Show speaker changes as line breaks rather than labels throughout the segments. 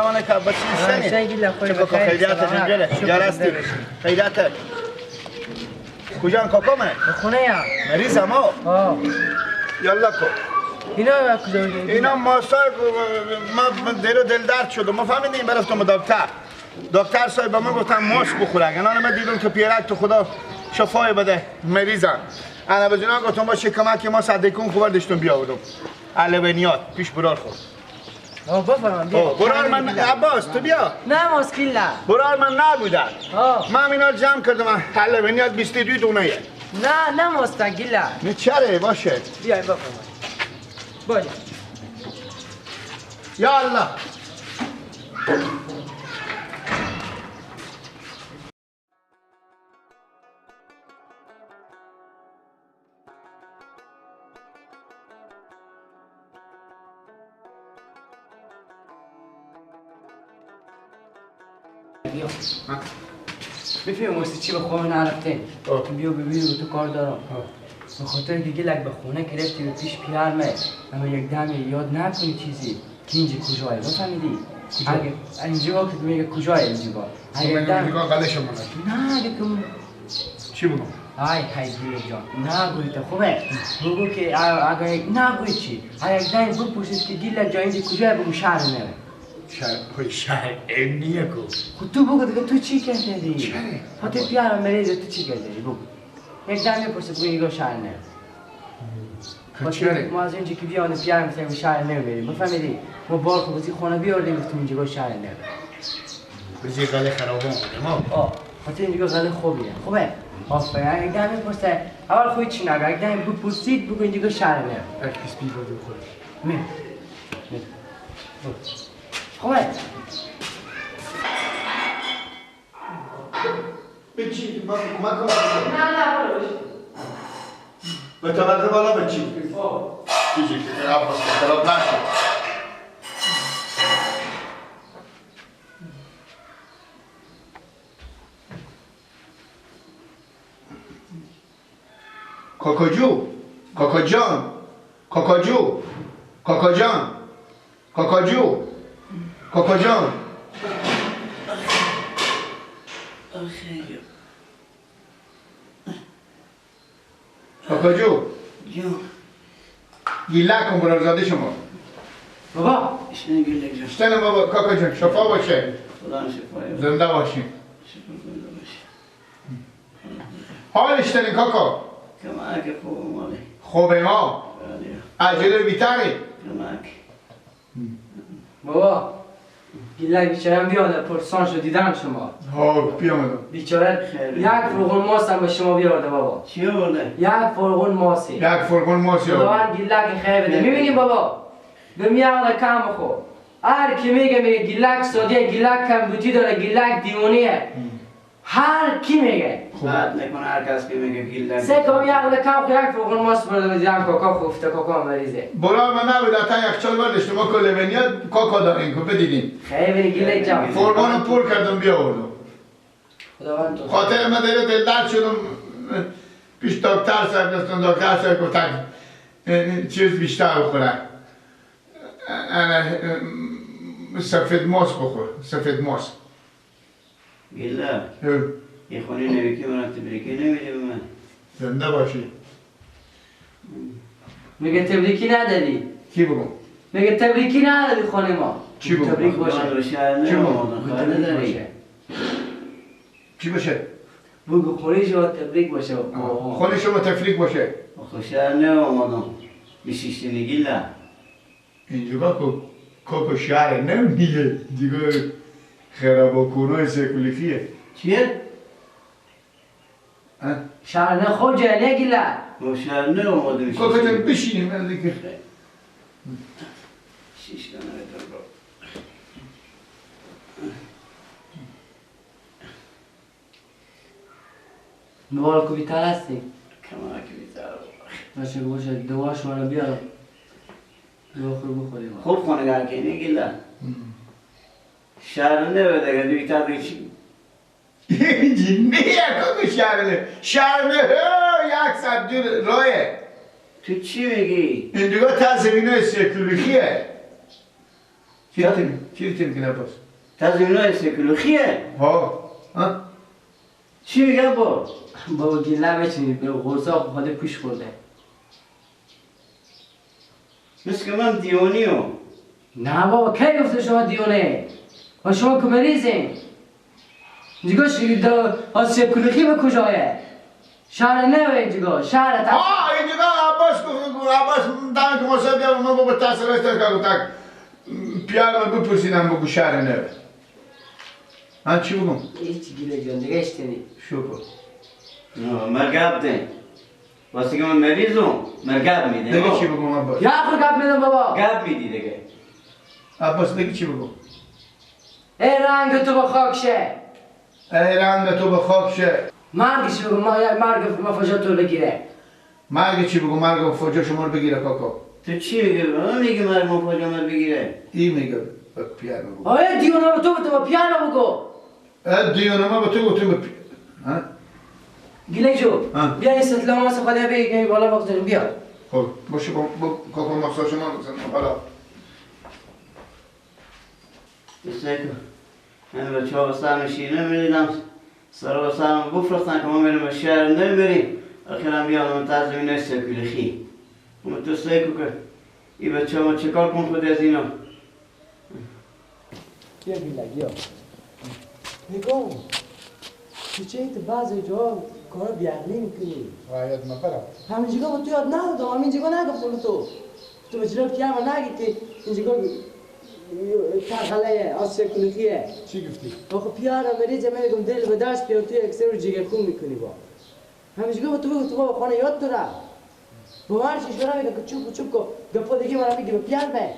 سلام علیکم بچه سنی چه خیلیات جنگله جرستی خیلیات کجا کاکامه
خونه یا
مریضم ها یالا کو اینا ماسای ما دل درد شد ما فهمیدیم برفتم دکتر صاحب به من گفتم ماست بخوره اگه من دیدم که پیرک تو خدا شفای بده مریضم انا به جنان گفتم باشه کمک ما صدیکون خوبر داشتم بیاوردم علوینیات پیش برار خود
بفرمان بیا
برار من عباس تو بیا
نه مشکل نه
برار من نبودن من اینا جمع کردم علوینیات 22 دونه
نه مستقل
نه چره باشه
بیا بفرمان باشه
یا الله
بیا بفهم واسه چی به خونه نرفتین بیا ببینیم تو کار دارم به خاطر که گلک به خونه گرفتی و پیش پیرمه اما یک دم یاد نکنی چیزی که اینجا کجایه بفهمیدی اگه اینجا که میگه کجایه اینجا اگه دم
نگاه قلش من
نه بگم
چی بگم
های دیر جان نگوی تو خوبه بگو که اگه نگوی چی اگه دم بپرسید که گلک جا اینجا کجایه بگو شهر نره
شهر امنیه کو
خود تو بگو دیگه تو چی کردی؟ چه؟ خاطر پیرم مریض تو چی کردی؟ بگو یک دم میپرسه بگو اینگاه شهر نره
چه؟
ما از اینجا که بیانه پیرم گفتیم شهر نره بریم بفهمیدی؟ ما بار خوب بازی خونه بیاردیم گفتیم اینجا شهر نره
بزی غله خرابان بودیم
خاطر اینجا غله خوبیه خوبه؟ آفرین یک دم میپرسه اول خوی چی نگه یک دم بپرسید بگو اینجا شهر نره
اکیس بی بودیم خود
می خوبه؟
بچی کمک کنم
نه برو بشید
به طبقه بالا بچی چیزی که عباس خراب نشد کاکاجو کاکاجان کاکاجو کاکاجان کاکاجو کاکاجان کاکاجو
جون
گیلک کن برارزاده شما
بابا
اشتنه گلک جان
اشتنه بابا کاکا جان شفا باشه
خدا شفای
زنده باشیم
شفا کنده باشه
حال اشتنه کاکا
کمک خوب مالی
خوبه ما عجله بیتری
کمک
بابا گیلک بیچاره بیاده پرسان شد دیدم شما
ها بیامدم
بیچاره یک فرغون ماست هم به شما بیارده بابا
چی بوده؟
یک فرغون ماسی
یک فرقون ماسی
خداوند گیلک خیر بده میبینی بابا به میاد کم خو هر کی میگه گیلک سادیه گیلک کمبوتی داره گیلک دیونیه هر کی میگه
بعد نکن هر کس که میگه گیلک
سه کام یک کم خو یک فرغون ماست برده دیدم کاکا خفته کاکا مریضه
برای من نبود تا یخچال برداشت ما کل بنیاد کاکا داریم که بدیدیم
خیر بده گیلک جان
فرقانو پر کردم بیاوردم
خداوند تو
خاطر من دیگه دل درد شدم پیش دکتر صاحب رفتم دکتر صاحب گفتن چیز بیشتر بخوره انا سفید ماس بخور سفید ماس
گیلک یه خونی نویکی من تبریکی نمیدی به من
زنده باشی
میگه تبریکی نداری
کی بگم
میگه تبریکی نداری خانه ما
چی بگم؟
تبریک باشه
من رو شهر
چی
نمودن خواهده
تبریک
داری
باشه
چی باشه
بگو خونه شما تبریک باشه
خونه شما تفریق باشه
خود شهر نمودن بیشیشتینی گیلک
اینجا کوکو شهر نمیگه دیگه خراباکونای سکولیفیه
چیه؟
شهر نه خود جای نگیله
با شهر نمودن
کوکو جان بشینیم من دیگه
شیش کنه تو برو
مبارک و بیتر هستی
کمک بیتر
باشه باشه دواش منو بیارم دوا خور بخوریم
خوب خونه گرکنی گیلک شهر نبوده اگه بیتر دیگه
اینجی نه کوکو شهر نه یک ساعت دور راهه
تو چی میگی؟
اینجا تا زمینه سکولیفیه چی میگه عباس؟
تزمینای سکولوخیه.
ها
چی میگه با؟
بابا گله بچینید به غرصا خود پوش خورده.
مثل که من دیونیم.
نه بابا کی گفته شما دیونه؟ و شما که مریضین. اینجا آسیب کلوخی به کجایه؟ شهر نوه اینجا شهر تا
اینجا عباس دارم که مصاب بیام ما با تحصیل است که tak پیار من بپرسیدم بگو شهر نوه. چی بگم؟
هیچ گیره جان دیگه اشتنی.
شکر.
مرگاب ده. واسه که من مریضم مرگاب میده.
دیگه چی بگم عباس؟
یا آخر گاب میدم بابا.
گاب میدی دیگه.
عباس دیگه چی بگم؟
ای رنگ تو با خاک شه.
ای رنگ تو به خاک شه.
مرگش بگو مرگ مفاجات تو بگیره.
مرگ چی بگو؟ مرگ مفاجات شما رو بگیره کاکا.
تو چی میگه؟ من میگه مرگ مفاجات من بگیره.
این میگه پیار بگو.
آیا دیونه به تو با پیانو بگو.
دیونه ما به تو گفتم به
گله جو بیا این ستلام واسه خدا بگی بالا بگذاریم بیا.
خب باشه با کاکا مخصوص شما بزنم حالا.
مثل که من بچه ها بستان شیرینه میدیدم سر بستان بفرستن که ما میریم به شهر نمیبریم اخیرا بیان من تزمینه سکولوخی من تو سیکو که این بچه ها ما چکار کن خود از اینا
بیا گله بیا نگاه تو چه ایت بعضی جا کارا بیعقلی میکنی
باید مپرم
همینجا با تو یاد ندادم همینجا نگفتم به تو به جلو پیام نگی که اینجا ترخله آسیب کلوخیه
چی گفتی؟
آخه پیارم مریضه میگم دل به دست بیار توی اکسر رو جگر خون میکنی با همینجا با تو بگو تو با خانه یاد تو را با هر چیز برای میگه که چوب کو گپا دیگه من میگه به پیار به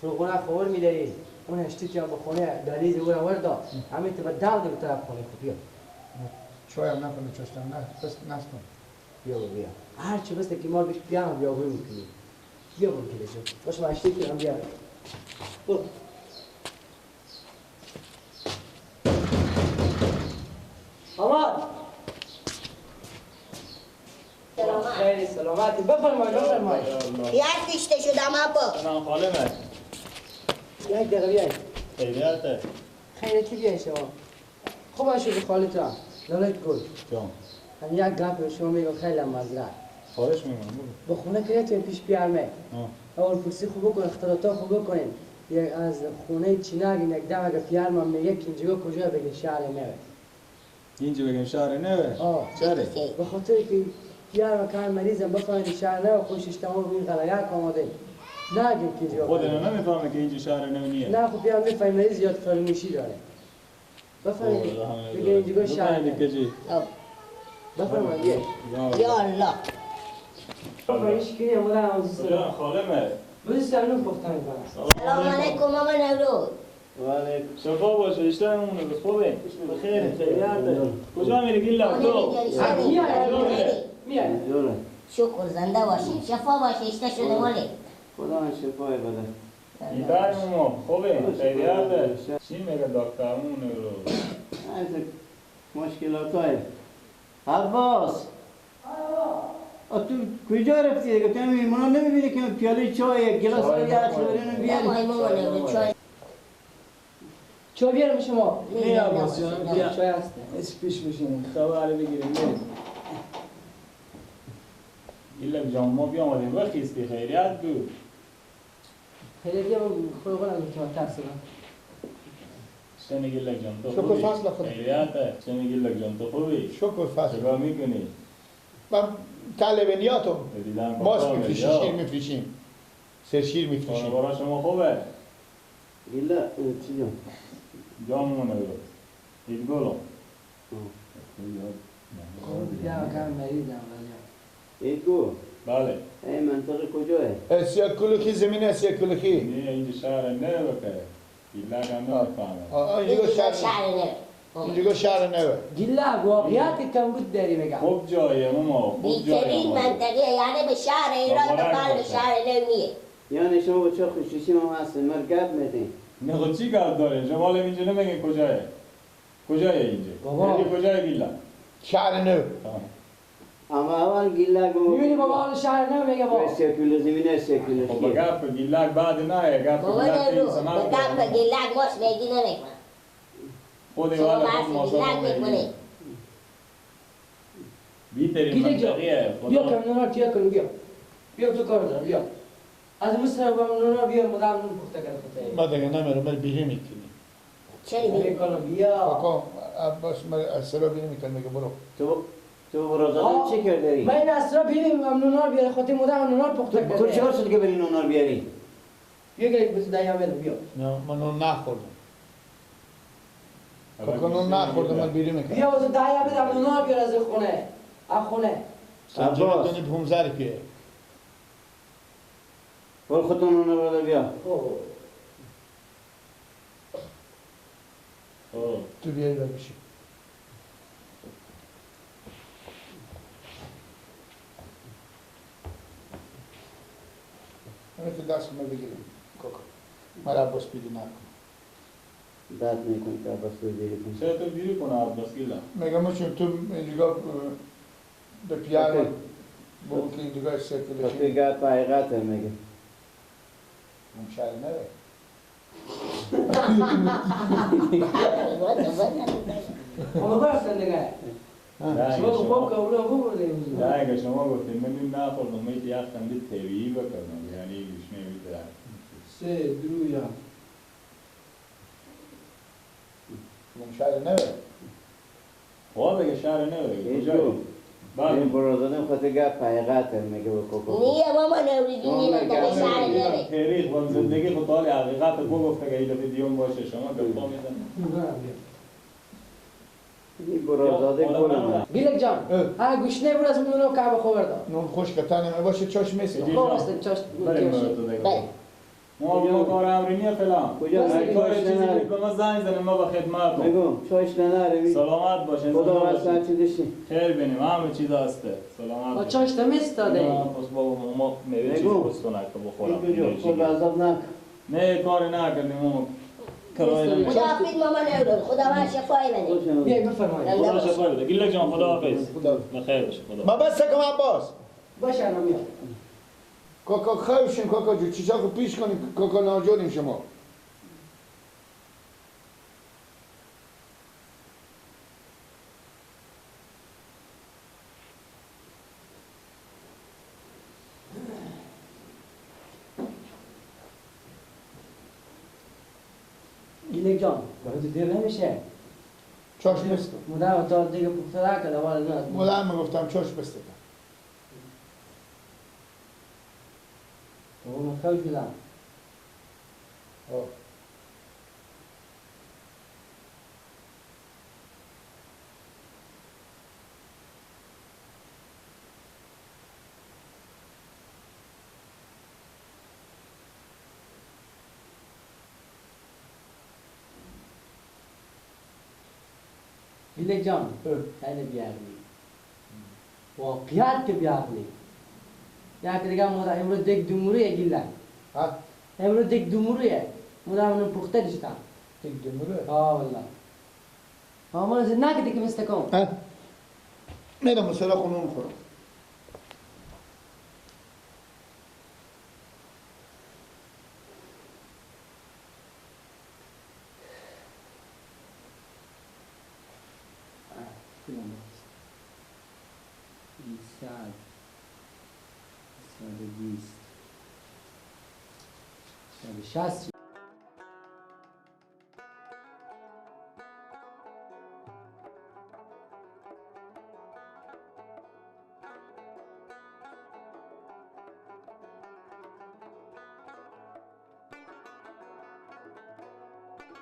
تو خونه خور میداری اون اشتی که با خانه دلیز او را وردا همین تو بدال دو طرف خانه خو بیا
شاید نکنه چشتم نه بس نستم
بیا بیا هر چی بس که ما بیش پیام بیا بگو میکنی بیا بگو که باش ما اشتی که هم بیا برو آماد خیلی سلامتی بفرمایید
یک کشته شدم ابا
سلام خالمه
یک دقیقه بیاید
خیلیته
خیلیتی بیاید شما خوب شد خالتان لالت گل
جان
هم یک گپ به شما میگم خیلی مزرعه
خواهش میکنم
به خونه که تو پیش بیارمه اول پرسی خوب بکن اختلاطا خوب بکنین یک از خونه چیناگ یک دم اگه پیارم میگه که اینجا کجا بگه شهر نوه
اینجا بگیم شهر نوه چرا؟
به خاطر که پیار مکان مریضم بفهمید شهر نوه خوشش تمام این غلقه آماده نگیم که اینجا
خود اینا نمیفهمه که اینجا شهر نوه نیه
نه خب پیار میفهمید مریض یاد فرموشی داره بفهمید بگه اینجا شهر نوه بفرمایید
یا الله
بفرمایش کنی امودا همون
جان خالمه
بودی سلام گفتم میکنم
سلام علیکم ماما نورو
ولی شفا باشه اشتهمونه به خوبه بخیر خیلیته کجا میری گیلا تو؟
میاد
شکر زنده باشی شفا باشی اشته شده مالی
خدا من شفای بده
ایدای ما خوبه خیلیته چی میگه دکترمونه رو؟
از مشکلات های عباس تو کجا رفتی دیگه؟ تو میمونا نمیبینی که پیاله چای یک گلاس آبی هر چیزی
نه
بیاری؟
مای ماما نورو چای
چای بیارم شما
نه عباس جان بیا
چای هست
از پیش بشین خبر بگیریم بریم گیلا جان ما بیام آدیم بخیستی خیریت بود
خیلی دیگه خود خودم میتونم ترسیدم
شنه گیلا جان تو
شکر
خوبی؟
فضل خدا.
خیریته شنه گیلا جان تو خوبی؟
شکر فضل
چگاه میکنی؟
من طالبانیاتم
دیدم
ماست
کار
میفروشیم
یا.
شیر میفروشیم سرشیر میفروشیم
برای شما خوبه؟
گیلا چی جان؟
جامونه رو دید گلو
بیا کم مریضم
ایگو
بله
ای منطقه کجاه؟
اسیا کلوکی زمین اسیا کلوکی
نه اینجا شهر نه بکه گیلا هم نمیفهمه
اینجا
شهر
شهر
نورو
اینجا شهر نوه
گله واقعیت کم بود داری میگم
خوب جایه ماما خوب جایه
بیترین منطقه یعنی به شهر ایران به قلب شهر نویه
یعنی شما با چه خوشیشی ما هستین مرگب میدین
نه خود چی گرد داره؟ شما اینجا نمیگین کجایه؟ کجایه اینجا؟
بابا.
اینجا کجایه گیلا؟
شهر نوه
اما اول گیلک
میبینی بابا حال شهر نمیگه با
سکولوزیمینه سکولوزی
خب گپ گیلک بعد نه گپ
بابا
گیلک
نورو
این زمان
به گپ گیلک ماش میگی نمیکنم
خود
شما
والا
بحث
خود ماسا
گیلک میکنی
بیترین
گیلک جان
منطقیه
بیا کمینونا تیا کن بیا بیا تو کار دارم بیا از مصر با کمینونا بیا مدام نون پخته کرده
ما دیگه نمیرم من بیری میکنی
چرا میگی
بیا
کاکا عباس من اصلا بیری میکنم میگه برو
تو برازاده چی کردی؟
من این اصلا بیریم نونا بیاره خاطر مدام نونا پخته کرده
تو چرا شد که بری نونار بیاری؟
بیا گریک بس دایا بده بیا
نه من اون نخوردم کاکا اون نخوردم من بیری میکنم
بیا بس دایا بده نونا بیاره از خونه از خونه
سنجا دونی 15 روپیه
برو خودتون نونار برده بیا
تو بیایی بشی همه تو دست من بگیریم کاکا من عباس بیری نکنم
داد میکنی که عباس رو بیاری کن
چرا تو بیری کنه عباس گیلا
میگم چون تو اینجا به پیار با اون که اینجا
تو
سرکلشی
گپ حقیقت میگه
اون شهر نره
اما برفتن دیگه شما خوب که اونو خوب بودیم
نه اگه شما گفتیم من این نخوردم من یختم دید طبیعی بکردم یعنی گوش نمیده
سه درویا
اون شهر نره
خب اگه شهر نبره
این
کجایی؟
جو
بعد
این برازاده خاطر گپ حقیقت میگه به کوکو
نیه بابا نوریدی نیمه تا به شهر نمی
تاریخ و زندگی خود حال حقیقت رو گفته که این دفعه دیون باشه شما که پا میزنید
این برازاده گل
گیلک جان ها گوشنه برو از منو که خبر دار
نون خوش که تنه باشه چاش میسه
خوب است چاش
بریم تو دیگه
بله
ما کار امرینیه فلان
کجا
بس
من
کار
چاش
چیزی
نناره
که ما زنگ زنیم ما به خدمتتون
بگو چاش نناره
سلامت باشین
خدا
زنده
واسه
باشین.
چی داشتی
خیر بینیم همه چیز هسته سلامت
با چاش تمیز داده
پس بابا ما میوه چیز
بگو.
بستونه که بخورم
این کجا خود عذاب نکن
نه کاری نکردیم ما کرایه
بستونه.
نمیشه
خدا حافظ ماما نورو خدا من شفای بده
بیا بفرمایید
خدا شفای بده گیلک جان خدا حافظ
خدا
بخیر باشه خدا
ما بس کم عباس
باشه الان میام
کاکا خواهشیم کاکا جو چیزا رو پیش کنیم کاکا ناجوریم شما
گیلک جان باید دیر نمیشه
چاش میسته
مدام تا دیگه پخته نکرده ولی نه
مدام میگفتم چاش بسته
اون خوش بدم گیلک جان خیلی بیعقلی واقعیت که بیعقلی یک دیگه مدام امروز دیگ دوموریه گیلک
ها
امروز دیگ دوموریه مدام اونو پخته داشتم
دیگه دموره
آه والله من زنده که مستکم
ها میرم مسئله خونم خورم
صد 120 160